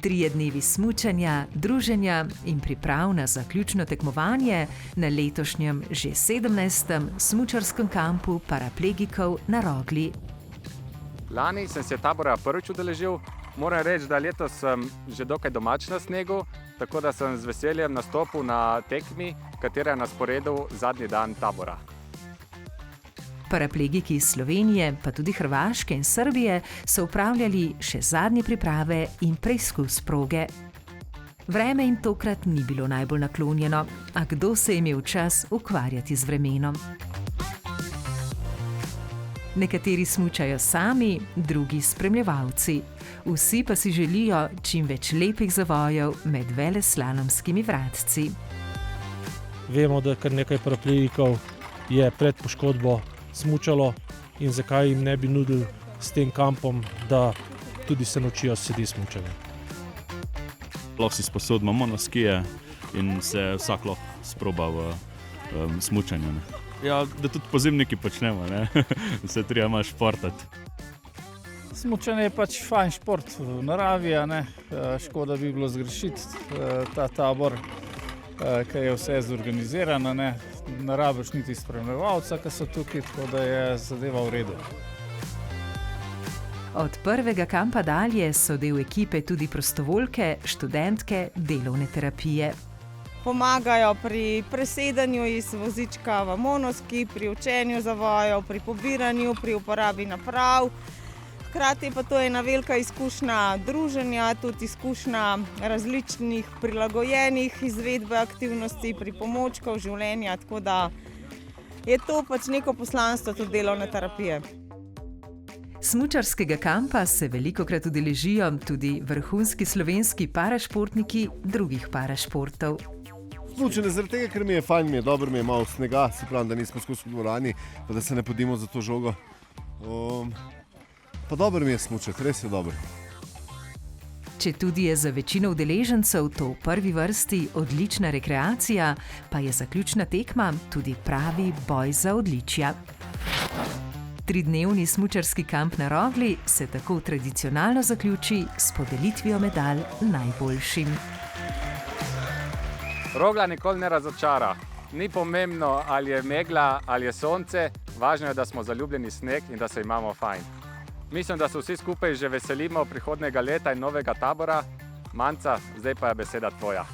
3 dnevi smučanja, druženja in priprav na zaključno tekmovanje na letošnjem že 17. smučarskem kampu paraplegikov na Rogli. Lani sem se tabora prvič udeležil. Moram reči, da letos sem že dokaj domač na snegu, tako da sem z veseljem nastopil na tekmi, katera je na sporedu zadnji dan tabora. Paraplegiki iz Slovenije, pa tudi Hrvaške in Srbije so upravljali še zadnje priprave in preizkus proge. Vreme jim tokrat ni bilo najbolj naklonjeno, a kdo se je imel čas ukvarjati z vremenom? Nekateri smučajo sami, drugi spremljevalci. Vsi pa si želijo čim več lepih zavojev med veleslalomskimi vratci. Vemo, da kar nekaj paraplegikov je pred poškodbo smučalo in zakaj jim ne bi nudili s tem kampom, da tudi se naučijo sedi smučanja. Lahko si sposodimo monoskije in se vsak lahko sproba v smučanju. Ja, da tudi pozimniki počnemo, ne? Se treba malo športati. Smučanje je pač fajn šport v naravi, ne? Škoda bi bilo zgrešiti ta tabor, ker je vse zorganizirano, ne rabiš niti spremljevalca, ki so tukaj, tako da je zadeva v redu. Od prvega kampa dalje so del ekipe tudi prostovoljke, študentke delovne terapije. Pomagajo pri presedanju iz vozička v monoski, pri učenju zavojev, pri pobiranju, pri uporabi naprav. Hkrati pa to je ena velika izkušnja druženja, tudi izkušnja različnih prilagojenih izvedbe aktivnosti, pripomočkov življenja, tako da je to pač neko poslanstvo tudi delovne terapije. Smučarskega kampa se velikokrat udeležijo tudi vrhunski slovenski parašportniki drugih parašportov. Smučanje zaradi tega, ker mi je fajn, dobro mi je malo snega, se pravim, da nismo skozi v dvorani, pa da se ne podimo za to žogo. Pa dobro mi je smučati, res je dobro. Četudi je za večino udeležencev to v prvi vrsti odlična rekreacija, pa je zaključna tekma tudi pravi boj za odličja. 3-dnevni smučarski kamp na Rogli se tako tradicionalno zaključi s podelitvijo medalj najboljšim. Rogla nikoli ne razočara. Ni pomembno, ali je megla ali je sonce, važno je, da smo zaljubljeni sneg in da se imamo fajn. Mislim, da se vsi skupaj že veselimo prihodnjega leta in novega tabora. Manca, zdaj pa je beseda tvoja.